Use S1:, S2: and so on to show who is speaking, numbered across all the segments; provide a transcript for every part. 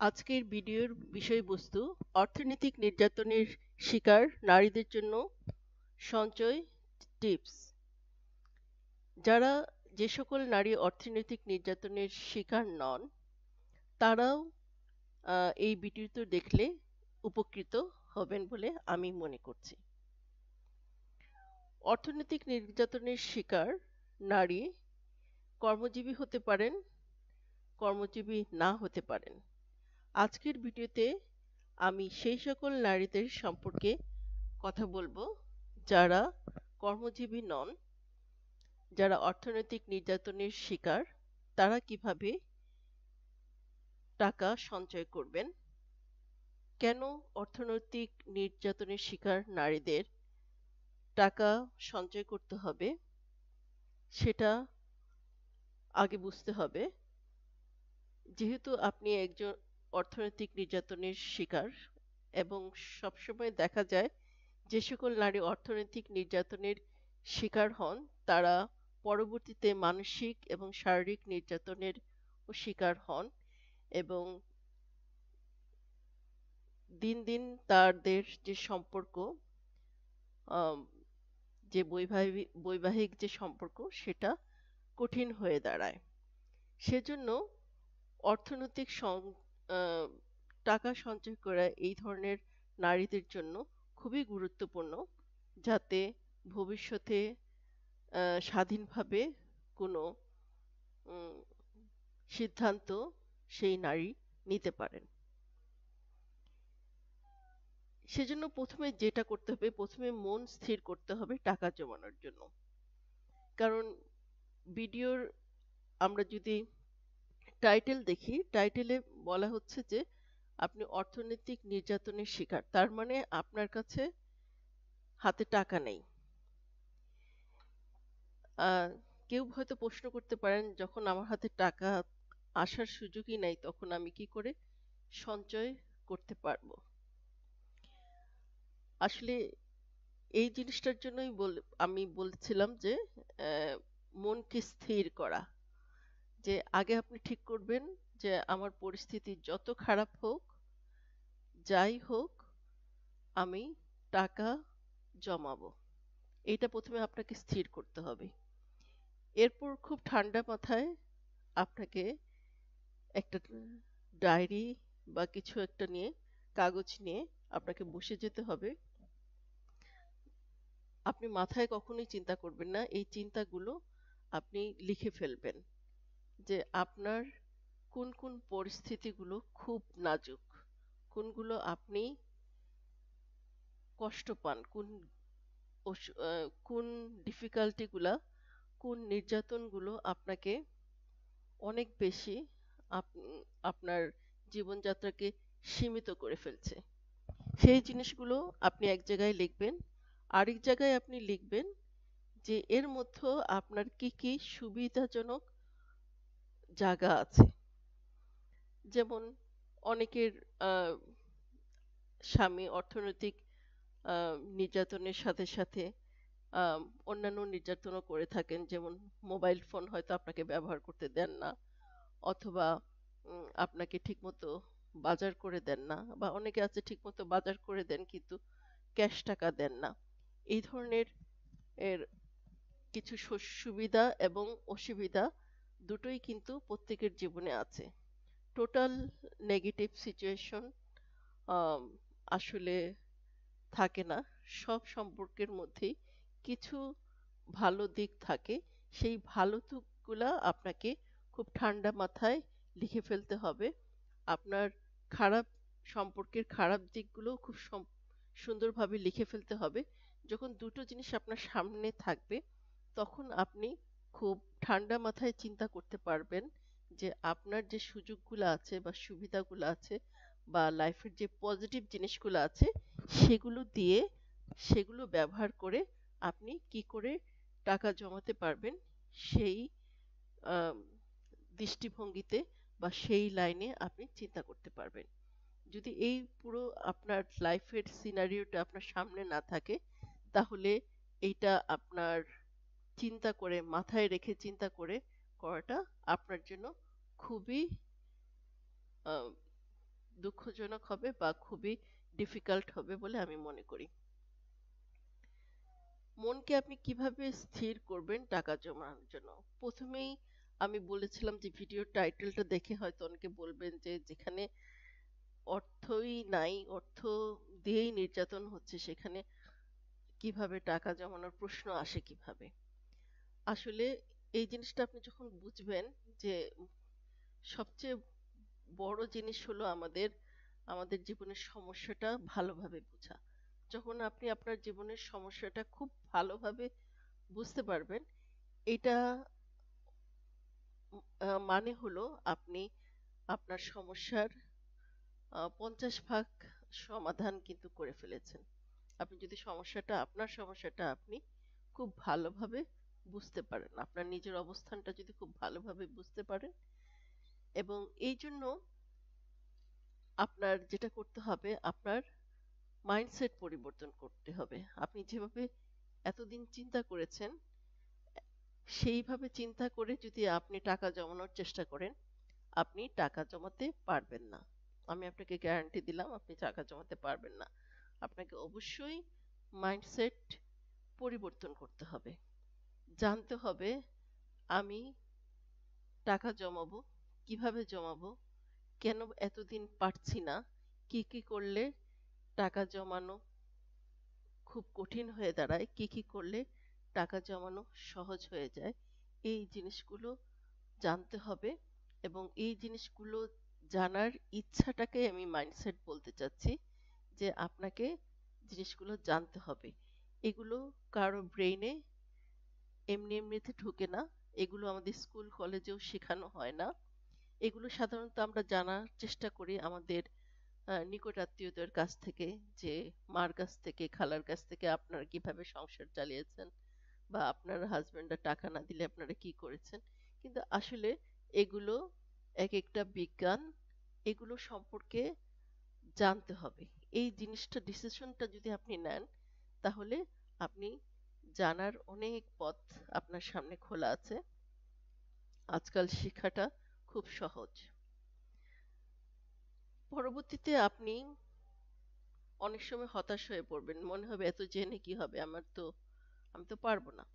S1: আজকের ভিডিওর বিষয়বস্তু অর্থনৈতিক নির্যাতনের শিকার নারীদের জন্য সঞ্চয় টিপস। যারা যে সকল নারী অর্থনৈতিক নির্যাতনের শিকার নন তারাও এই ভিডিওটি দেখলে উপকৃত হবেন বলে আমি মনে করছি। অর্থনৈতিক নির্যাতনের শিকার নারী কর্মজীবী হতে পারেন, কর্মজীবী না হতে পারেন। আজকের ভিডিওতে আমি সেই সকল নারীদের সম্পর্কে কথা বলবো যারা কর্মজীবী নন, যারা অর্থনৈতিক নির্যাতনের শিকার। তারা কিভাবে টাকা সঞ্চয় করবেন, কেন অর্থনৈতিক নির্যাতনের শিকার নারীদের টাকা সঞ্চয় করতে হবে সেটা আগে বুঝতে হবে। যেহেতু আপনি একজন অর্থনৈতিক নির্যাতনের শিকার এবং সবসময় দেখা যায় যে সকল নারী অর্থনৈতিক নির্যাতনের শিকার হন তারা পরবর্তীতে মানসিক এবং শারীরিক নির্যাতনের শিকার হন এবং দিন দিন তাদের যে সম্পর্ক, আম, যে বৈবাহিক যে সম্পর্ক সেটা কঠিন হয়ে দাঁড়ায়। সেজন্য অর্থনৈতিক আহ, টাকা সঞ্চয় করা এই ধরনের নারীদের জন্য খুবই গুরুত্বপূর্ণ, যাতে ভবিষ্যতে স্বাধীনভাবে কোনো উম, সিদ্ধান্ত সেই নারী নিতে পারেন। সেজন্য প্রথমে যেটা করতে হবে, প্রথমে মন স্থির করতে হবে টাকা জমানোর জন্য। কারণ ভিডিওর আমরা যদি টাইটেল দেখি, টাইটেলে বলা হচ্ছে যে আপনি অর্থনৈতিক নির্যাতনের শিকার, তার মানে আপনার কাছে হাতে টাকা নেই। আহ, কেউ হয়তো প্রশ্ন করতে পারেন, যখন আমার হাতে টাকা আসার সুযোগই নাই তখন আমি কি করে সঞ্চয় করতে পারবো? আসলে এই জিনিসটার জন্যই আমি বলছিলাম যে আহ, মনকে স্থির করা। যে আগে আপনি ঠিক করবেন যে আমার পরিস্থিতি যত খারাপ হোক, যাই হোক, আমি টাকা জমাবো। এইটা প্রথমে আপনাকে স্থির করতে হবে। এরপর খুব ঠান্ডা মাথায় আপনাকে একটা ডায়েরি বা কিছু একটা নিয়ে, কাগজ নিয়ে আপনাকে বসে যেতে হবে। আপনি মাথায় কখনোই চিন্তা করবেন না, এই চিন্তাগুলো আপনি লিখে ফেলবেন যে আপনার কোন কোন পরিস্থিতিগুলো খুব নাজুক, কোনগুলো আপনি কষ্ট পান, কোন ডিফিকাল্টি গুলা, কোন নির্যাতনগুলো আপনাকে অনেক বেশি আপনার জীবনযাত্রাকে সীমিত করে ফেলছে। সেই জিনিসগুলো আপনি এক জায়গায় লিখবেন। আরেক জায়গায় আপনি লিখবেন যে এর মধ্যে আপনার কি কি সুবিধাজনক জায়গা আছে। যেমন অনেকের আহ, স্বামী অর্থনৈতিক নির্যাতনের সাথে সাথে আম, অন্যান্য নির্যাতনও করে থাকেন, যেমন মোবাইল ফোন হয়তো আপনাকে ব্যবহার করতে দেন না, অথবা আপনাকে ঠিকমতো বাজার করে দেন না, বা অনেকে আছে ঠিকমতো বাজার করে দেন কিন্তু ক্যাশ টাকা দেন না। এই ধরনের এর কিছু সুবিধা এবং অসুবিধা দুটোই কিন্তু প্রত্যেকের জীবনে আছে। টোটাল নেগেটিভ সিচুয়েশন আসলে থাকে না। সব সম্পর্কের মধ্যেই কিছু ভালো দিক থাকে। সেই ভালো দিকগুলা আপনাকে খুব ঠান্ডা মাথায় লিখে ফেলতে হবে। আপনার খারাপ সম্পর্কের খারাপ দিকগুলো খুব সুন্দরভাবে লিখে ফেলতে হবে। যখন দুটো জিনিস আপনার সামনে থাকবে তখন আপনি খুব ঠান্ডা মাথায় চিন্তা করতে পারবেন যে আপনার যে সুযোগগুলো আছে বা সুবিধাগুলো আছে বা লাইফের যে পজিটিভ জিনিসগুলো আছে সেগুলো দিয়ে, সেগুলো ব্যবহার করে আপনি কি করে টাকা জমাতে পারবেন সেই আম, দৃষ্টিভঙ্গিতে বা সেই লাইনে আপনি চিন্তা করতে পারবেন। যদি এই পুরো আপনার লাইফের সিনারিওটা আপনার সামনে না থাকে, তাহলে এইটা আপনার চিন্তা করে, মাথায় রেখে চিন্তা করে করাটা আপনার জন্য খুবই দুঃখজনক হবে বা খুবই ডিফিকাল্ট হবে বলে আমি মনে করি। মনকে আপনি কিভাবে স্থির করবেন টাকা জমানোর জন্য? প্রথমেই আমি বলেছিলাম যে ভিডিওর টাইটেলটা দেখে হয়তো অনেকে বলবেন যে যেখানে অর্থই নাই, অর্থ দিয়েই নির্যাতন হচ্ছে, সেখানে কিভাবে টাকা জমানোর প্রশ্ন আসে কিভাবে? আসলে এই জিনিসটা আপনি যখন বুঝবেন যে সবচেয়ে বড় জিনিস হলো আমাদের জীবনের সমস্যাটা ভালোভাবে বোঝা। যখন আপনি আপনার জীবনের সমস্যাটা খুব ভালোভাবে বুঝতে পারবেন, এটা মানে হলো আপনি আপনার সমস্যার 50 ভাগ সমাধান কিন্তু করে ফেলেছেন। আপনি যদি আপনার সমস্যাটা আপনি খুব ভালোভাবে বুঝতে পারেন, আপনার নিজের অবস্থানটা যদি খুব ভালোভাবে বুঝতে পারেন, এবং এই জন্য আপনার যেটা করতে হবে, আপনার মাইন্ডসেট পরিবর্তন করতে হবে। আপনি যেভাবে এতদিন চিন্তা করেছেন, সেইভাবে চিন্তা করে যদি আপনি টাকা জমানোর চেষ্টা করেন, আপনি টাকা জমাতে পারবেন না। আমি আপনাকে গ্যারান্টি দিলাম আপনি টাকা জমাতে পারবেন না। আপনাকে অবশ্যই মাইন্ডসেট পরিবর্তন করতে হবে। জানতে হবে আমি টাকা জমাবো, কিভাবে জমাবো, কেন এতদিন পারছি না, কি কি করলে টাকা জমানো খুব কঠিন হয়ে দাঁড়ায়, কি কি করলে টাকা জমানো সহজ হয়ে যায়, এই জিনিসগুলো জানতে হবে। এবং এই জিনিসগুলো জানার ইচ্ছাটাকে আমি মাইন্ডসেট বলতে চাচ্ছি, যে আপনাকে জিনিসগুলো জানতে হবে। এগুলো কারো ব্রেইনে এমনি এমনিতে ঢোকে না, এগুলো আমাদের স্কুল কলেজেও শেখানো হয় না। এগুলো সাধারণত আমরা জানার চেষ্টা করি আমাদের নিকট আত্মীয়দের কাছ থেকে, যে মার কাছ থেকে, খালার কাছ থেকে আপনারা কিভাবে সংসার চালিয়েছেন, বা আপনার হাজবেন্ডরা টাকা না দিলে আপনারা কি করেছেন। কিন্তু আসলে এগুলো এক একটা বিজ্ঞান, এগুলো সম্পর্কে জানতে হবে। এই জিনিসটা ডিসিশনটা যদি আপনি নেন, তাহলে আপনি জানার অনেক পথ আপনার সামনে খোলা আছে। আজকাল শেখাটা খুব সহজ। পরবর্তীতে আপনি অনেক সময় হতাশ হয়ে পড়বেন, মনে হবে এত জেনে কি হবে, আমি তো পারবো না।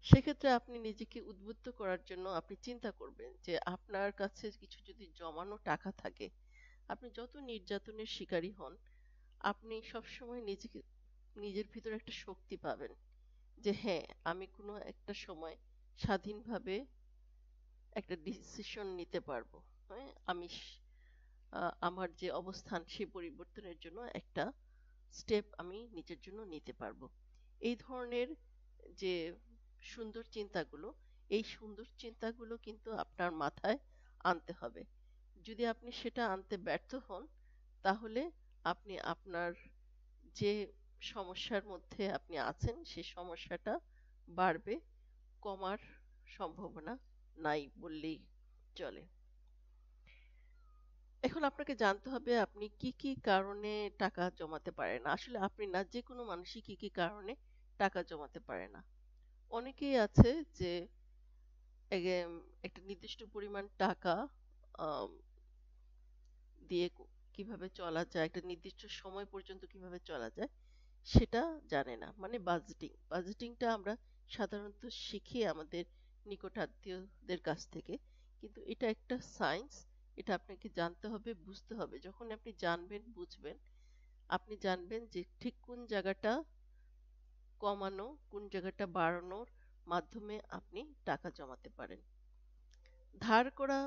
S1: সেক্ষেত্রে আপনি নিজেকে উদ্বুদ্ধ করার জন্য আপনি চিন্তা করবেন যে আপনার কাছে কিছু যদি জমানো টাকা থাকে, আপনি যত নির্যাতনের শিকারী হন, আপনি সবসময় নিজের ভিতরে একটা শক্তি পাবেন, যে হ্যাঁ, আমি কোনো একটা সময় স্বাধীনভাবে একটা ডিসিশন নিতে পারবো। হ্যাঁ, আমার যে অবস্থান সেই পরিবর্তনের জন্য একটা স্টেপ আমি নিজের জন্য নিতে পারবো। এই ধরনের যে সুন্দর চিন্তাগুলো, এই সুন্দর চিন্তাগুলো কিন্তু আপনার মাথায় আনতে হবে। যদি আপনি সেটা আনতে ব্যর্থ হন, তাহলে আপনি আপনার যে সমস্যার মধ্যে আপনি আছেন সেই সমস্যাটা বাড়বে, কমার সম্ভাবনা নাই বললেই চলে। এখন আপনাকে জানতে হবে আপনি কি কি কারণে টাকা জমাতে পারেন না। আসলে আপনি না, যে কোনো মানুষই কি কি কারণে টাকা জমাতে পারে না। অনেকেই আছে যে একটা নির্দিষ্ট পরিমাণ টাকা আম, দিয়ে কিভাবে চলা যায়, একটা নির্দিষ্ট সময় পর্যন্ত কিভাবে চলা যায় সেটা জানে না। মানে বাজেটিংটা আমরা সাধারণত শিখি আমাদের নিকটাত্মীয়দের কাছ থেকে, কিন্তু এটা একটা সায়েন্স। এটা আপনাকে জানতে হবে, বুঝতে হবে। যখন আপনি জানবেন, বুঝবেন, আপনি জানবেন যে ঠিক কোন জায়গাটা কমানো, কোন জায়গাটা বাড়ানোর মাধ্যমে আপনি টাকা জমাতে পারেন। ধার করা,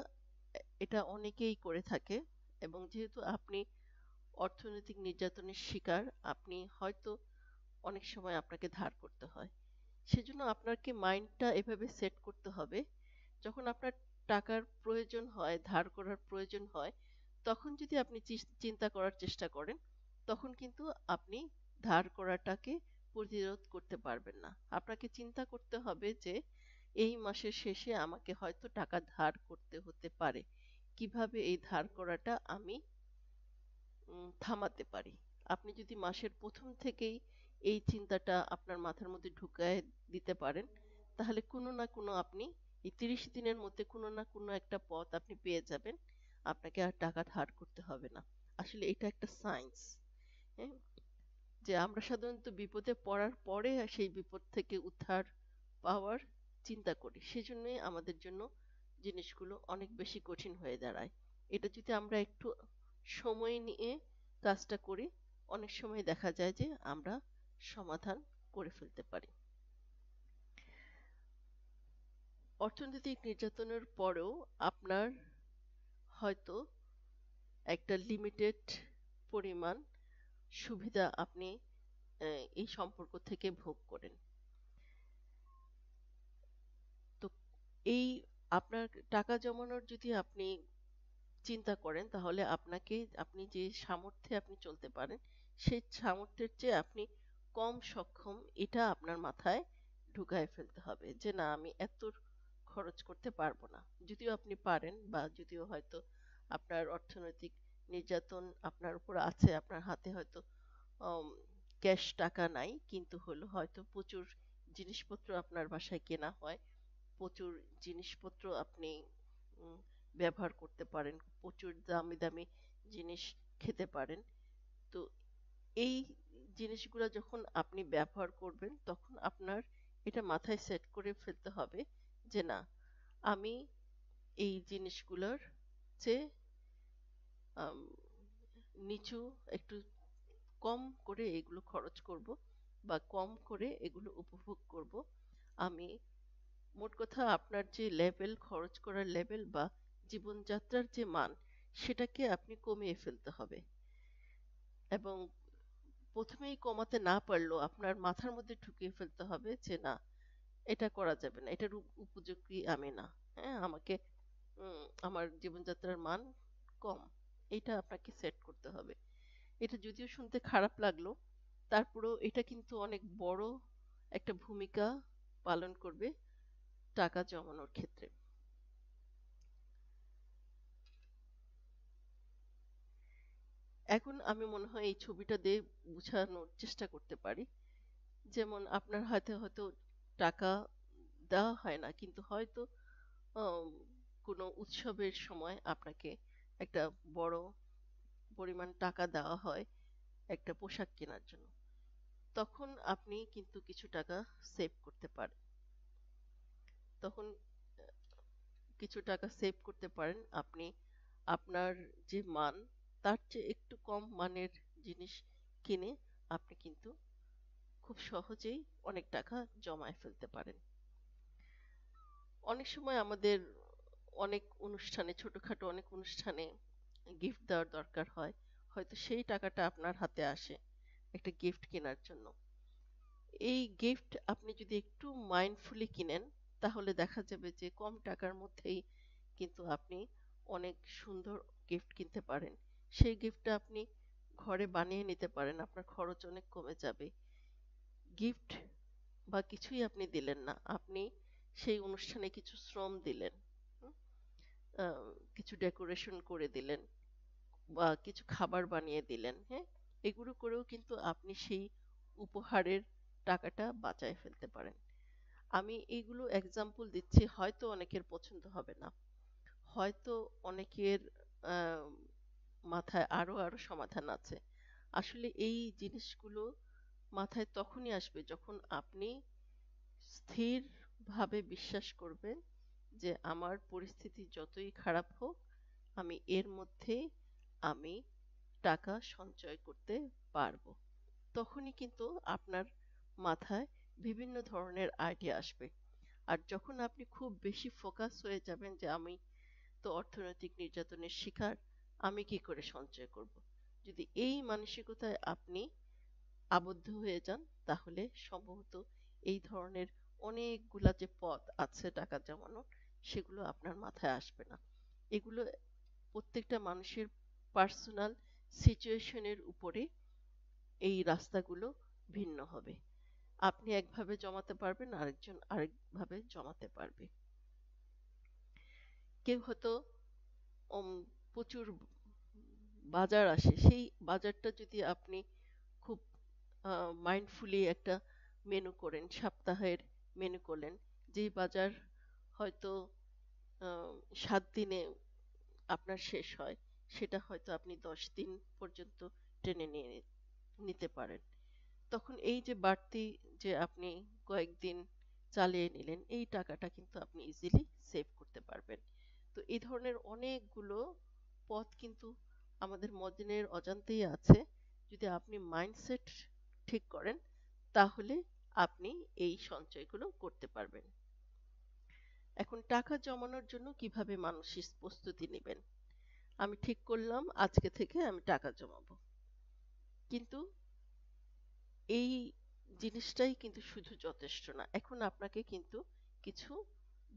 S1: এটা অনেকেই করে থাকে, এবং যেহেতু আপনি অর্থনৈতিক নির্যাতনের শিকার, আপনি হয়তো অনেক সময় আপনাকে ধার করতে হয়। সেজন্য আপনাকে মাইন্ডটা এভাবে সেট করতে হবে, যখন আপনার টাকার প্রয়োজন হয়, ধার করার প্রয়োজন হয়, তখন যদি আপনি চিন্তা করার চেষ্টা করেন, তখন কিন্তু আপনি ধার করাটাকে প্রতিরোধ করতে পারবেন না। আপনাকে চিন্তা করতে হবে যে এই মাসের শেষে আমাকে হয়তো টাকা ধার করতে হতে পারে, কিভাবে এই ধার করাটা আমি থামাতে পারি। আপনি যদি মাসের প্রথম থেকেই এই চিন্তাটা আপনার মাথার মধ্যে ঢুকায় দিতে পারেন, তাহলে কোনো না কোনো আপনি এই 30 দিনের মধ্যে কোনো না কোনো একটা পথ আপনি পেয়ে যাবেন। আপনাকে আর টাকা ধার করতে হবে না। আসলে এটা একটা সায়েন্স। হ্যাঁ, যে আমরা সাধারণত বিপদে পড়ার পরে সেই বিপদ থেকে উদ্ধার পাওয়ার চিন্তা করি, সেজন্যই আমাদের জন্য জিনিসগুলো অনেক বেশি কঠিন হয়ে দাঁড়ায়। এটা যদি আমরা একটু সময় নিয়ে কাজটা করি, অনেক সময় দেখা যায় যে আমরা সমাধান করে ফেলতে পারি। অর্থনৈতিক নির্যাতনের পরেও আপনার হয়তো একটা লিমিটেড পরিমাণ সুবিধা আপনি এই সম্পর্ক থেকে ভোগ করেন। তো এই আপনার টাকা জমানোর যদি আপনি চিন্তা করেন, তাহলে আপনি যে সামর্থ্যে আপনি চলতে পারেন, সেই সামর্থ্যের চেয়ে আপনি কম সক্ষম, এটা আপনার মাথায় ঢুকায় ফেলতে হবে যে না, আমি এত খরচ করতে পারবো না। যদিও আপনি পারেন, বা যদিও হয়তো আপনার অর্থনৈতিক নির্যাতন আপনার উপর আছে, আপনার হাতে হয়তো ক্যাশ টাকা নাই, কিন্তু হলো হয়তো প্রচুর জিনিসপত্র আপনার বাসায় কেনা হয়, প্রচুর জিনিসপত্র আপনি উম, ব্যবহার করতে পারেন, প্রচুর দামি দামি জিনিস খেতে পারেন। তো এই জিনিসগুলো যখন আপনি ব্যবহার করবেন, তখন আপনার এটা মাথায় সেট করে ফেলতে হবে যে না, আমি এই জিনিসগুলোর চেয়ে আম, নিচু, একটু কম করে এগুলো খরচ করব, বা কম করে এগুলো উপভোগ করব। আমি মোট কথা আপনার যে লেভেল, খরচ করার লেভেল বা জীবনযাত্রার যে মান, সেটাকে আপনি কমিয়ে ফেলতে হবে। এবং প্রথমেই কমাতে না পারলেও আপনার মাথার মধ্যে ঢুকিয়ে ফেলতে হবে যে না, এটা করা যাবে না, এটার উপযোগী আমি না। হ্যাঁ, আমাকে আমার জীবনযাত্রার মান কম, এটা আপনাকে সেট করতে হবে। এটা যদিও শুনতে খারাপ লাগলো, তারপরেও এটা কিন্তু অনেক বড় একটা ভূমিকা পালন করবে টাকা জমানোর ক্ষেত্রে। এখন আমি মনে হয় এই ছবিটা দিয়ে বোঝানোর চেষ্টা করতে পারি। যেমন আপনার হাতে হয়তো টাকা দেওয়া হয় না, কিন্তু হয়তো আম, কোনো উৎসবের সময় আপনাকে একটা বড় পরিমাণ টাকা দেওয়া হয় একটা পোশাক কেনার জন্য। তখন আপনি কিন্তু কিছু টাকা সেভ করতে পারেন। তখন কিছু টাকা সেভ করতে পারেন আপনি। আপনার যে মান, তার চেয়ে একটু কম মানের জিনিস কিনে আপনি কিন্তু খুব সহজেই অনেক টাকা জমায় ফেলতে পারেন। অনেক সময় আমাদের অনেক অনুষ্ঠানে, ছোটখাটো অনেক অনুষ্ঠানে গিফট দেওয়ার দরকার হয়। হয়তো সেই টাকাটা আপনার হাতে আসে একটা গিফট কেনার জন্য। এই গিফট আপনি যদি একটু মাইন্ডফুলি কিনেন, তাহলে দেখা যাবে যে কম টাকার মধ্যেই কিন্তু আপনি অনেক সুন্দর গিফট কিনতে পারেন। সেই গিফটটা আপনি ঘরে বানিয়ে নিতে পারেন, আপনার খরচ অনেক কমে যাবে। গিফট বা কিছুই আপনি দিলেন না, আপনি সেই অনুষ্ঠানে কিছু শ্রম দিলেন, হুম, কিছু ডেকোরেশন করে দিলেন, বা কিছু খাবার বানিয়ে দিলেন। হ্যাঁ, এগুলো করেও কিন্তু আপনি সেই উপহারের টাকাটা বাঁচায় ফেলতে পারেন। আমি এইগুলো এক্সাম্পল দিচ্ছি, হয়তো অনেকের পছন্দ হবে না, হয়তো অনেকের আহ, মাথায় আরো আরো সমাধান আছে। আসলে এই জিনিসগুলো মাথায় তখনই আসবে যখন আপনি স্থিরভাবে বিশ্বাস করবেন যে আমার পরিস্থিতি যতই খারাপ হোক, আমি এর মধ্যে আমি টাকা সঞ্চয় করতে পারবো। তখনই কিন্তু আপনার মাথায় বিভিন্ন ধরনের আইডিয়া আসবে। আর যখন আপনি খুব বেশি ফোকাস হয়ে যাবেন যে আমি তো অর্থনৈতিক নির্যাতনের শিকার, আমি কি করে সঞ্চয় করব, যদি এই মানসিকতায় আপনি আবদ্ধ হয়ে যান, তাহলে সম্ভবত এই ধরনের অনেকগুলা যে পথ আছে টাকা জমানোর, সেগুলো আপনার মাথায় আসবে না। এগুলো প্রত্যেকটা মানুষের পার্সোনাল সিচুয়েশনের উপরে এই রাস্তাগুলো ভিন্ন হবে। আপনি একভাবে জমাতে পারবেন, আরেকজন আরেকভাবে জমাতে পারবে। কেউ হয়তো উম, প্রচুর বাজার আসে, সেই বাজারটা যদি আপনি খুব মাইন্ডফুলি একটা মেনু করেন, সপ্তাহের মেনু করলেন, যেই বাজার হয়তো 7 দিনে আপনার শেষ হয়, সেটা হয়তো আপনি 10 দিন পর্যন্ত টেনে নিয়ে নিতে পারেন। তখন এই যে বাড়তি যে আপনি কয়েকদিন চালিয়ে নিলেন, এই টাকাটা কিন্তু আপনি ইজিলি সেভ করতে পারবেন। তো এই ধরনের অনেকগুলো পথ কিন্তু আমাদের মনের অজান্তেই আছে। যদি আপনি মাইন্ডসেট ঠিক করেন, তাহলে আপনি এই সঞ্চয়গুলো করতে পারবেন। এখন টাকা জমানোর জন্য কিভাবে মানসিক প্রস্তুতি নেবেন? আমি ঠিক করলাম আজকে থেকে আমি টাকা জমাবো, কিন্তু এই জিনিসটাই কিন্তু শুধু যথেষ্ট না। এখন আপনাকে কিন্তু কিছু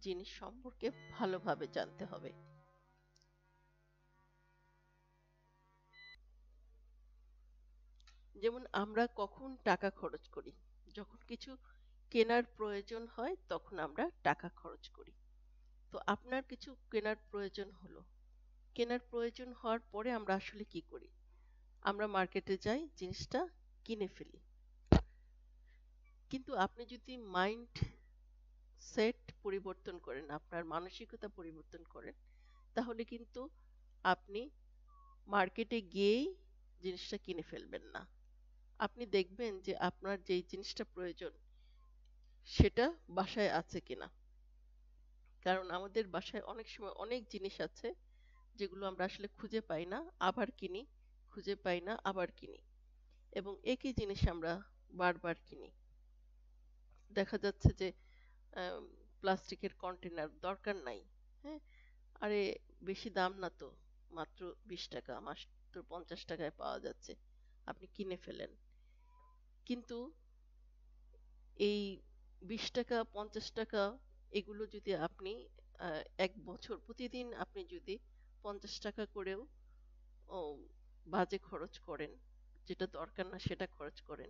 S1: জিনিস সম্পর্কে ভালোভাবে জানতে হবে। যেমন আমরা কখন টাকা খরচ করি? যখন কিছু কেনার প্রয়োজন হয় তখন আমরা টাকা খরচ করি। তো আপনার কিছু কেনার প্রয়োজন হলো, কেনার প্রয়োজন হওয়ার পরে আমরা আসলে কি করি? আমরা মার্কেটে যাই, জিনিসটা কিনে ফেলি। কিন্তু আপনি যদি মাইন্ড সেট পরিবর্তন করেন, আপনার মানসিকতা পরিবর্তন করেন, তাহলে কিন্তু আপনি মার্কেটে গিয়েই জিনিসটা কিনে ফেলবেন না। আপনি দেখবেন যে আপনার যেই জিনিসটা প্রয়োজন সেটা বাসায় আছে কিনা। কারণ আমাদের বাসায় অনেক সময় অনেক জিনিস আছে যেগুলো আমরা আসলে খুঁজে পাই না, আবার কিনি, খুঁজে পাই না, আবার কিনি, এবং একই জিনিস আমরা বারবার কিনি। দেখা যাচ্ছে যে প্লাস্টিকের কন্টেনার দরকার নাই, হ্যাঁ, আরে বেশি দাম না তো, মাত্র 20 টাকা, মাত্র 50 টাকায় পাওয়া যাচ্ছে, আপনি কিনে ফেলেন। কিন্তু এই 20 টাকা, 50 টাকা, এগুলো যদি আপনি 1 বছর প্রতিদিন আপনি যদি 50 টাকা করেও ও বাজে খরচ করেন, যেটা দরকার না সেটা খরচ করেন,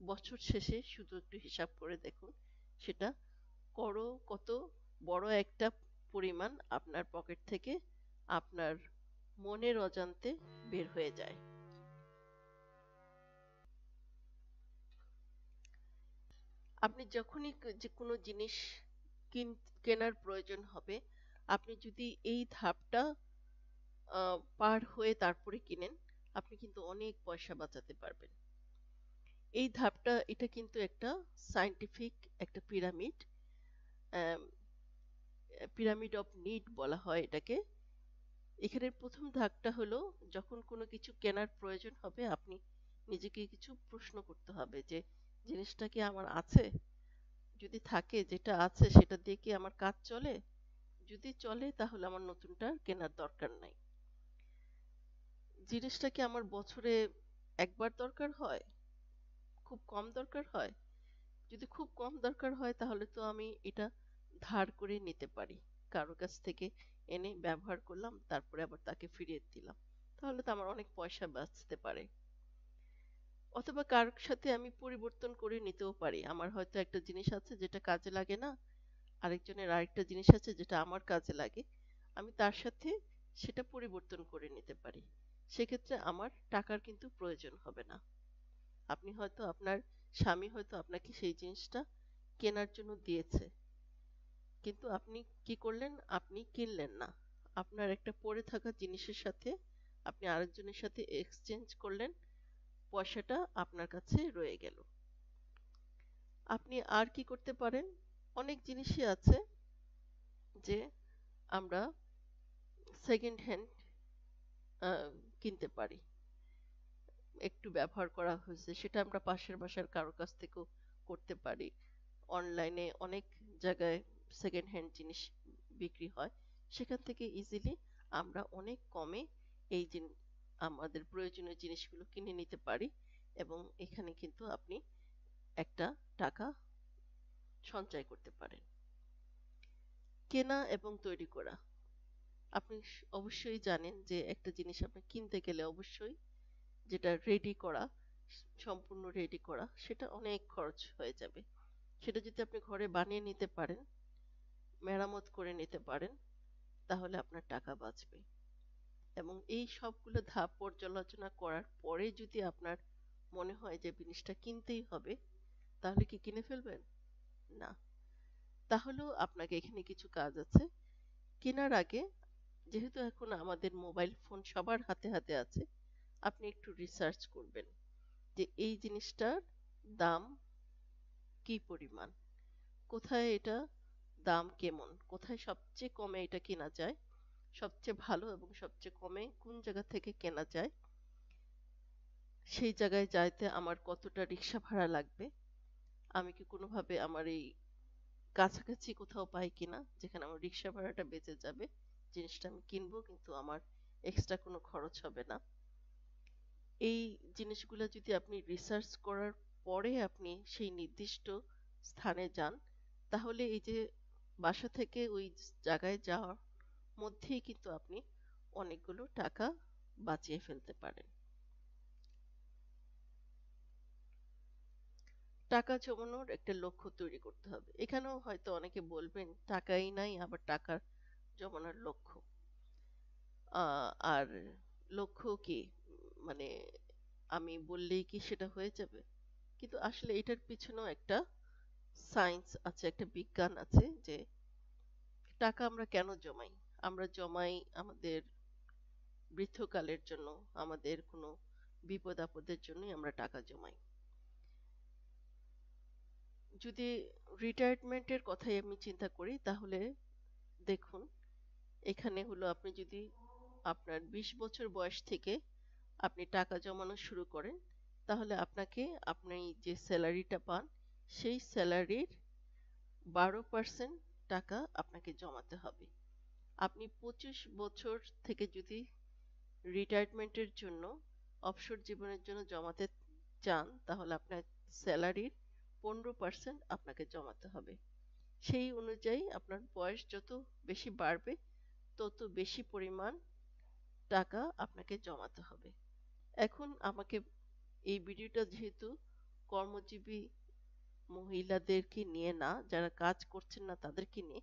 S1: বছর শেষে শুধু একটু হিসাব করে দেখুন, সেটা কত বড় একটা পরিমাণ আপনার পকেট থেকে আপনার মনের অজান্তে বের হয়ে যায়। আপনি যখনই যে কোনো জিনিস কেনার প্রয়োজন হবে, আপনি যদি এই ধাপটা পার হয়ে তারপরে কিনেন, আপনি কিন্তু অনেক পয়সা বাঁচাতে পারবেন। এই ধাপটা, এটা কিন্তু একটা সায়েন্টিফিক একটা পিরামিড, পিরামিড অফ নিড বলা হয় এটাকে। এখানে প্রথম ধাপটা হলো, যখন কোনো কিছু কেনার প্রয়োজন হবে, আপনি নিজেকে কিছু প্রশ্ন করতে হবে যে জিনিসটা কি আমার আছে, যদি থাকে, যেটা আছে সেটা দিয়ে কি আমার কাজ চলে, যদি চলে তাহলে আমার নতুনটা কেনার দরকার নাই। জিনিসটা কি আমার বছরে একবার দরকার হয়, খুব কম দরকার হয়? যদি খুব কম দরকার হয় তাহলে তো আমি এটা ধার করে নিতে পারি, কারো কাছ থেকে এনে ব্যবহার করলাম, তারপরে আবার তাকে ফিরিয়ে দিলাম, তাহলে তো আমার অনেক পয়সা বাঁচতে পারে। অথবা কারোর সাথে আমি পরিবর্তন করে নিতেও পারি, আমার হয়তো একটা জিনিস আছে যেটা কাজে লাগে না, আরেকজনের আরেকটা জিনিস আছে যেটা আমার কাজে লাগে, আমি তার সাথে সেটা পরিবর্তন করে নিতে পারি। সেক্ষেত্রে আমার টাকার কিন্তু প্রয়োজন হবে না। আপনি হয়তো আপনার স্বামী হয়তো আপনাকে সেই জিনিসটা কেনার জন্য দিয়েছে, কিন্তু আপনি কি করলেন, আপনি কিনলেন না, আপনার একটা পড়ে থাকা জিনিসের সাথে আপনি আরেকজনের সাথে এক্সচেঞ্জ করলেন, পয়সাটা আপনার কাছে রয়ে গেল। আপনি আর কি করতে পারেন? অনেক জিনিসই আছে যে আমরা সেকেন্ড হ্যান্ড কিনতে পারি, একটু ব্যবহার করা হয়েছে, সেটা আমরা পাশের বাসার কারোর কাছ থেকেও করতে পারি। অনলাইনে অনেক জায়গায় সেকেন্ড হ্যান্ড জিনিস বিক্রি হয়, সেখান থেকে ইজিলি আমরা অনেক কমে এই আমাদের প্রয়োজনীয় জিনিসগুলো কিনে নিতে পারি, এবং এখানে কিন্তু আপনি একটা টাকা সঞ্চয় করতে পারেন। কেনা এবং তৈরি করা, আপনি অবশ্যই জানেন যে একটা জিনিস আপনি কিনতে গেলে অবশ্যই যেটা রেডি করা, সম্পূর্ণ রেডি করা, সেটা অনেক খরচ হয়ে যাবে। সেটা যদি আপনি ঘরে বানিয়ে নিতে পারেন, মেরামত করে নিতে পারেন, তাহলে আপনার টাকা বাঁচবে। এবং এই সবগুলো ধাপ পর্যালোচনা করার পরে যদি আপনার মনে হয় যে জিনিসটা কিনতেই হবে, তাহলে কি কিনে ফেলবেন? না। তাহলেও আপনাকে এখানে কিছু কাজ আছে। কেনার আগে যেহেতু এখন আমাদের মোবাইল ফোন সবার হাতে হাতে আছে, আপনি একটু রিসার্চ করবেন যে এই জিনিসটার দাম কি পরিমাণ, কোথায় এটা দাম কেমন, কোথায় সবচেয়ে কমে এটা কেনা যায়, সবচেয়ে ভালো এবং সবচেয়ে কমে কোন জায়গা থেকে কেনা যায়, সেই জায়গায় যাইতে আমার কতটা রিক্সা ভাড়া লাগবে, আমি কি কোনোভাবে আমার এই কাছাকাছি কোথাও পাই কিনা যেখানে আমার রিক্সা ভাড়াটা বেঁচে যাবে, জিনিসটা আমি কিনবো কিন্তু আমার এক্সট্রা কোনো খরচ হবে না। এই জিনিসগুলো যদি আপনি রিসার্চ করার পরে আপনি সেই নির্দিষ্ট স্থানে যান, তাহলে এই যে বাসা থেকে ওই জায়গায় যাওয়ার মধ্যেই কিন্তু আপনি অনেকগুলো টাকা বাঁচিয়ে ফেলতে পারেন। টাকা জমানোর একটা লক্ষ্য তৈরি করতে হবে। এখানেও হয়তো অনেকে বলবেন টাকাই নাই আবার টাকা জমানোর লক্ষ্য। আর লক্ষ্য কি, মানে আমি বললেই কি সেটা হয়ে যাবে? কিন্তু আসলে এটার পিছনেও একটা সায়েন্স আছে, একটা বিজ্ঞান আছে যে টাকা আমরা কেন জমাই। আমরা জমাই আমাদের বৃদ্ধকালের জন্য, আমাদের কোনো বিপদ আপদের জন্যই আমরা টাকা জমাই। যদি রিটায়ারমেন্টের কথাই আমি চিন্তা করি তাহলে দেখুন, এখানে হলো আপনি যদি আপনার 20 বছর বয়স থেকে আপনি টাকা জমানো শুরু করেন, তাহলে আপনাকে আপনি যে স্যালারিটা পান সেই স্যালারির 12% টাকা আপনাকে জমাতে হবে। আপনি 25 বছর থেকে যদি রিটায়ারমেন্টের জন্য, অবসর জীবনের জন্য জমাতে চান, তাহলে আপনার স্যালারির 15% আপনাকে জমাতে হবে। সেই অনুযায়ী আপনার বয়স যত বেশি বাড়বে তত বেশি পরিমাণ টাকা আপনাকে জমাতে হবে। এখন আমাকে এই ভিডিওটা যেহেতু কর্মজীবী মহিলাদেরকে নিয়ে না, যারা কাজ করছেন না তাদেরকে নিয়ে,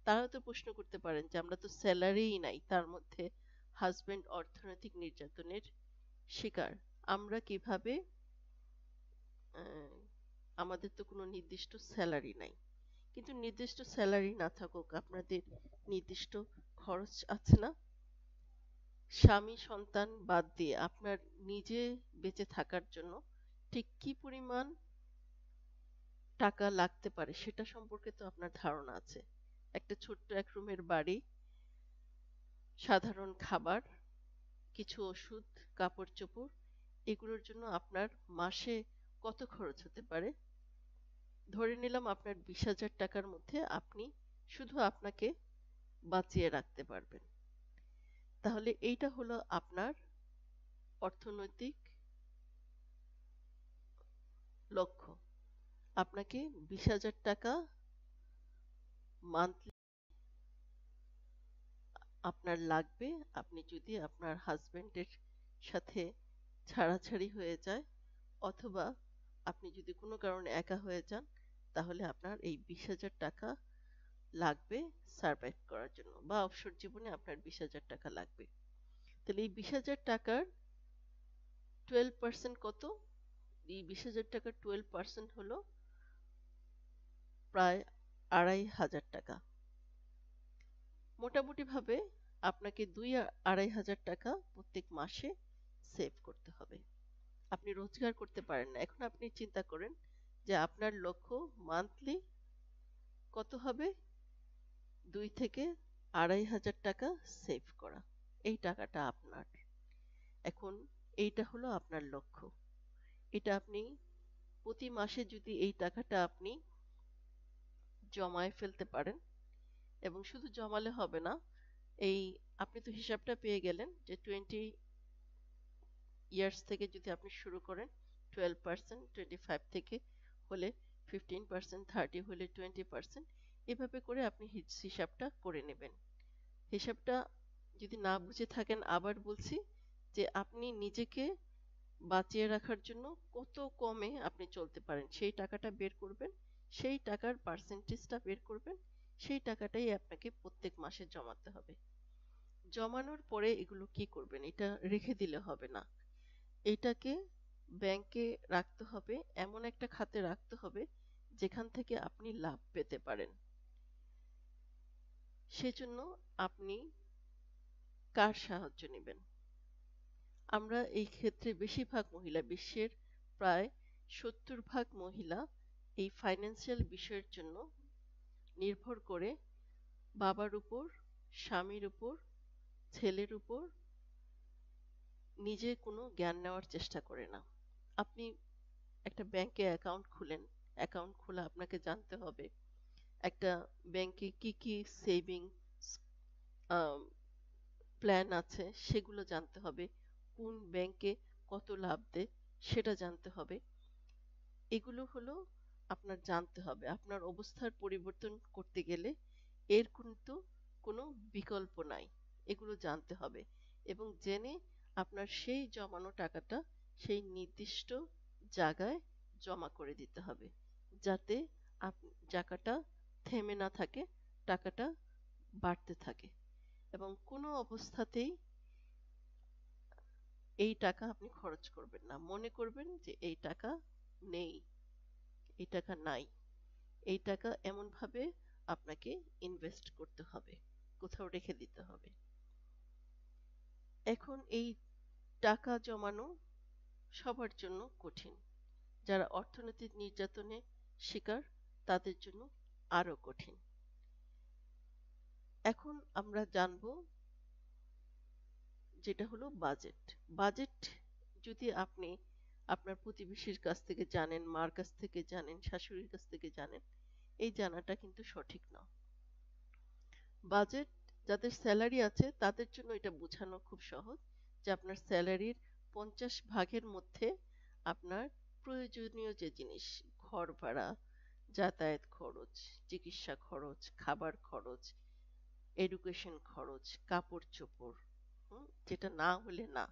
S1: তারা তো প্রশ্ন করতে পারেন যে আমরা তো স্যালারিই নাই, তার মধ্যে হাজবেন্ড অর্থনৈতিক নির্যাতনের শিকার, আমরা কিভাবে, আহ, আমাদের তো কোনো নির্দিষ্ট স্যালারি নাই। কিন্তু নির্দিষ্ট স্যালারি না থাকুক, আপনাদের নির্দিষ্ট খরচ আছে না? স্বামী সন্তান বাদ দিয়ে আপনার নিজে বেঁচে থাকার জন্য ঠিক কি পরিমাণ টাকা লাগতে পারে সেটা সম্পর্কে তো আপনার ধারণা আছে। একটা ছোট্ট এক রুমের বাড়ি, সাধারণ খাবার, কিছু ওষুধ, কাপড় চোপড়, এগুলোর জন্য আপনার মাসে কত খরচ হতে পারে। ধরে নিলাম আপনার 20,000 টাকার মধ্যে আপনি শুধু আপনাকে বাঁচিয়ে রাখতে পারবেন, তাহলে এইটা হলো আপনার অর্থনৈতিক লক্ষ্য। আপনাকে 20,000 টাকা মান্থলি আপনার লাগবে। আপনি যদি আপনার হাজবেন্ডের সাথে ছাড়াছাড়ি হয়ে যায়, অথবা আপনি যদি কোনো কারণে একা হয়ে যান, তাহলে আপনার এই 20,000 টাকা লাগবে সার্ভাইভ করার জন্য, বা অবসর জীবনে আপনার 20,000 টাকা লাগবে। তাহলে এই 20,000 টাকার 12% কত? এই 20,000 টাকার 12% হলো প্রায় 2,500 টাকা। মোটামুটি ভাবে আপনাকে 2-2,500 টাকা প্রত্যেক মাসে সেভ করতে হবে। আপনি রোজগার করতে পারেন না, এখন আপনি চিন্তা করেন যে আপনার লক্ষ্য মান্থলি কত হবে। 2 থেকে 2,500 টাকা সেভ করা, এই টাকাটা আপনার। এখন এইটা হলো আপনার লক্ষ্য। এটা আপনি প্রতি মাসে যদি এই টাকাটা আপনি জমায়ে ফেলতে পারেন, এবং শুধু জমালে হবে না, এই আপনি তো হিসাবটা পেয়ে গেলেন যে 20 ইয়ার্স থেকে যদি আপনি শুরু করেন, 12%, 25 থেকে হলে 15%, 30 হলে 20%, এভাবে করে আপনি হিসাবটা করে নেবেন। হিসাবটা যদি না বুঝে থাকেন, আবার বলছি যে আপনি নিজেকে বাঁচিয়ে রাখার জন্য কত কমে আপনি চলতে পারেন সেই টাকাটা বের করবেন, সেই টাকার পার্সেন্টেজটা বের করবেন, সেই টাকাটাই আপনাকে প্রত্যেক মাসে জমাতে হবে। জমানোর পরে এগুলো কি করবেন? এটা রেখে দিলে হবে না, এটাকে ব্যাংকে রাখতে হবে, এমন একটা খাতে রাখতে হবে যেখান থেকে আপনি লাভ পেতে পারেন। সেজন্য আপনি কার সাহায্য নেবেন? আমরা এই ক্ষেত্রে বেশিরভাগ মহিলা, বিশ্বের প্রায় 70% মহিলা এই ফাইন্যান্সিয়াল বিষয়ের জন্য নির্ভর করে বাবার উপর, স্বামীর উপর, ছেলের উপর। নিজে কোনো জ্ঞান নেওয়ার চেষ্টা করে না। আপনি একটা ব্যাংকে অ্যাকাউন্ট খুলেন, অ্যাকাউন্ট খোলা আপনাকে জানতে হবে একটা ব্যাংকে কি কি সেভিংস প্ল্যান আছে সেগুলো জানতে হবে, কোন ব্যাংকে কত লাভ দেয় সেটা জানতে হবে। এগুলো হলো আপনার জানতে হবে। আপনার অবস্থার পরিবর্তন করতে গেলে এর কিন্তু কোনো বিকল্প নাই। এগুলো জানতে হবে এবং জেনে আপনার সেই জমানো টাকাটা সেই নির্দিষ্ট জায়গায় জমা করে দিতে হবে, যাতে টাকাটা থেমে না থাকে, টাকাটা বাড়তে থাকে। এবং কোনো অবস্থাতেই এই টাকা আপনি খরচ করবেন না। মনে করবেন যে এই টাকা নেই, এই টাকা নাই। এই টাকা এমনভাবে আপনাকে ইনভেস্ট করতে হবে, কোথাও রেখে দিতে হবে। এখন এই টাকা জমানো সবার জন্য কঠিন। যারা অর্থনৈতিক নির্যাতনের শিকার তাদের জন্য আরো কঠিন। এখন আমরা জানবো যেটা হলো বাজেট। বাজেট যদি আপনি আপনার প্রতিবেশীর কাছ থেকে জানেন, মার কাছ থেকে জানেন, শাশুড়ির কাছ থেকে জানেন, এই জানাটা কিন্তু সঠিক না। বাজেট যাদের স্যালারি আছে তাদের জন্য এটা বোঝানো খুব সহজ যে আপনার স্যালারির 50% মধ্যে আপনার প্রয়োজনীয় যে জিনিস, ঘর ভাড়া, যাতায়াত খরচ, চিকিৎসা খরচ, খাবার খরচ, এডুকেশন খরচ, কাপড় চোপড়, যেটা না হলে না,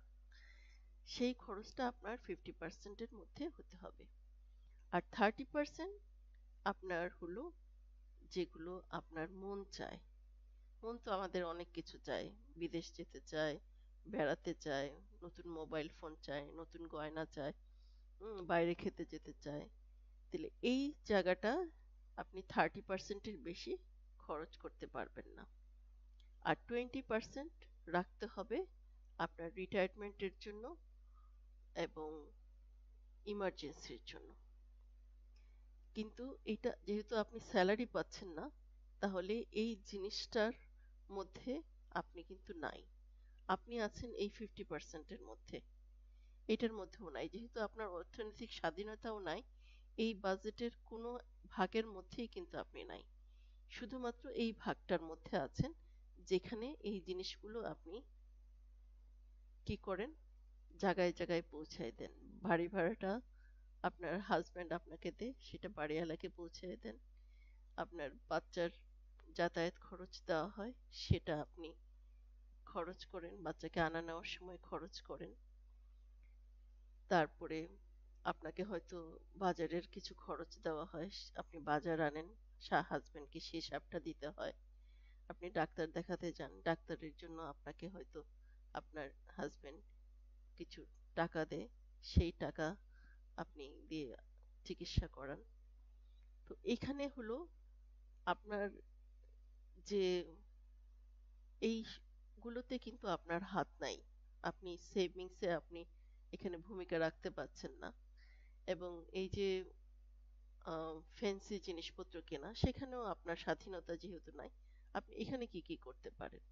S1: সেই খরচটা আপনার 50%-এর মধ্যে হতে হবে। আর 30% আপনার হলো যেগুলো আপনার মন চায়। মন তো আমাদের অনেক কিছু চায়, বিদেশ যেতে চায়, বেড়াতে চায়, নতুন মোবাইল ফোন চায়, নতুন গয়না চায়, বাইরে খেতে যেতে চায়। তাহলে এই জায়গাটা আপনি 30%-এর বেশি খরচ করতে পারবেন না। আর 20% রাখতে হবে আপনার রিটায়ারমেন্টের জন্য এবং ইমার্জেন্সির জন্য। কিন্তু এটা যেহেতু আপনি স্যালারি পাচ্ছেন না, তাহলে এই জিনিসটার মধ্যে আপনি কিন্তু নাই। আপনি আছেন এই 50%-এর মধ্যে, এটার মধ্যেও নাই। যেহেতু আপনার অর্থনৈতিক স্বাধীনতাও নাই, এই বাজেটের কোনো ভাগের মধ্যেই কিন্তু আপনি নাই। শুধুমাত্র এই ভাগটার মধ্যে আছেন যেখানে এই জিনিসগুলো আপনি কি করেন, জায়গায় জায়গায় পৌঁছায় দেন। বাড়ি ভাড়াটা আপনার হাজব্যান্ড আপনাকে দেয়, সেটা বাড়িওয়ালাকে পৌঁছায় দেন। আপনার বাচ্চার যাতায়াত খরচ দেওয়া হয়, সেটা আপনি খরচ করেন, বাচ্চাকে আনা নেওয়ার সময় খরচ করেন। তারপরে আপনাকে হয়তো বাজারের কিছু খরচ দেওয়া হয়, আপনি বাজার আনেন, হাজবেন্ডকে সেই হিসাবটা দিতে হয়। আপনি ডাক্তার দেখাতে যান, ডাক্তারের জন্য আপনাকে হয়তো আপনার হাজবেন্ড কিছু টাকা দেয়, সেই টাকা আপনি দিয়ে চিকিৎসা করান। তো এখানে হলো আপনার যে এইগুলোতে কিন্তু আপনার হাত নাই। আপনি সেভিংসে আপনি এখানে ভূমিকা রাখতে পারছেন না। এবং এই যে ফ্যান্সি জিনিসপত্র কেনা, সেখানেও আপনার স্বাধীনতা যেহেতু নাই, আপনি এখানে কি কি করতে পারেন?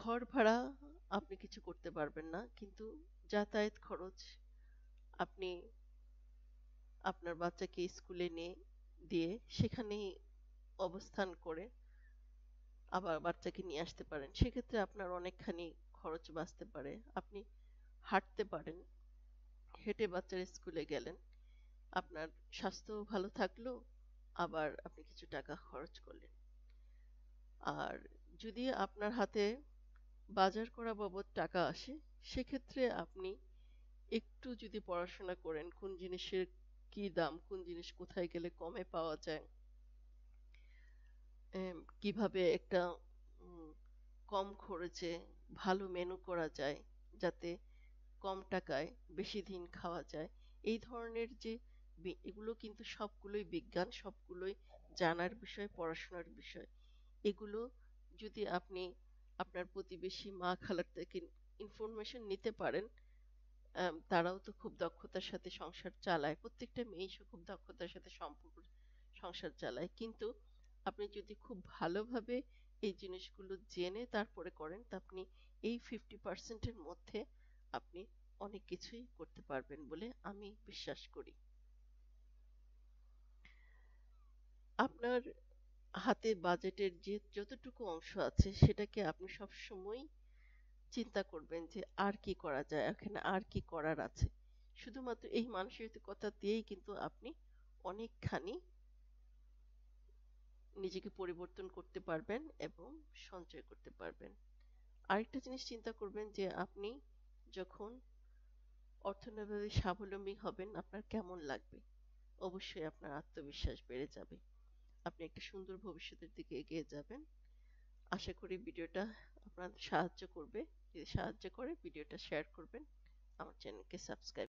S1: ঘর ভাড়া আপনি কিছু করতে পারবেন না, কিন্তু যাতায়াত খরচ আপনি আপনার বাচ্চাকে স্কুলে নিয়ে দিয়ে সেখানেই অবস্থান করে আবার বাচ্চাকে নিয়ে আসতে পারেন। সেক্ষেত্রে আপনার অনেকখানি খরচ বাঁচতে পারে। আপনি হাঁটতে পারেন, হেঁটে বাচ্চার স্কুলে গেলেন, আপনার স্বাস্থ্য ভালো থাকলো, আবার আপনি কিছু টাকা খরচ করলেন। আর যদি আপনার হাতে বাজার করা বাবদ টাকা আসে, সেক্ষেত্রে আপনি একটু যদি পড়াশোনা করেন, কোন জিনিসের কি দাম, কোন জিনিস কোথায় গেলে কমে পাওয়া যায়, কিভাবে একটা কম খরচে ভালো মেনু করা যায়, যাতে কম টাকায় বেশি দিন খাওয়া যায়, এই ধরনের যে এগুলো কিন্তু সবগুলোই বিজ্ঞান, সবগুলোই জানার বিষয়, পড়াশোনার বিষয়। এগুলো যদি আপনি আপনার প্রতিবেশী মা খালার থেকে ইনফরমেশন নিতে পারেন, তারাও তো খুব দক্ষতার সাথে সংসার চালায়, প্রত্যেকটা মেয়েই খুব দক্ষতার সাথে সংসার চালায়, কিন্তু আপনি যদি খুব ভালোভাবে এই জিনিসগুলো জেনে তারপরে করেন, তা আপনি এই 50%-এর মধ্যে আপনি অনেক কিছুই করতে পারবেন বলে আমি বিশ্বাস করি। আপনার হাতে বাজেটের যে যতটুকু অংশ আছে সেটাকে আপনি সব সময় চিন্তা করবেন যে আর কি করা যায়, এখানে আর কি করার আছে। শুধুমাত্র এই মানসিকতা দিয়েই কিন্তু আপনি অনেকখানি নিজেকে পরিবর্তন করতে পারবেন এবং সঞ্চয় করতে পারবেন। আরেকটা জিনিস চিন্তা করবেন যে আপনি যখন অর্থনৈতিকভাবে স্বাবলম্বী হবেন আপনার কেমন লাগবে। অবশ্যই আপনার আত্মবিশ্বাস বেড়ে যাবে, আপনি একটা সুন্দর ভবিষ্যতের দিকে এগিয়ে যাবেন। আশা করি ভিডিওটা আপনার সাহায্য করবে। যদি সাহায্য করে, ভিডিওটা শেয়ার করবেন, আমার চ্যানেলকে সাবস্ক্রাইব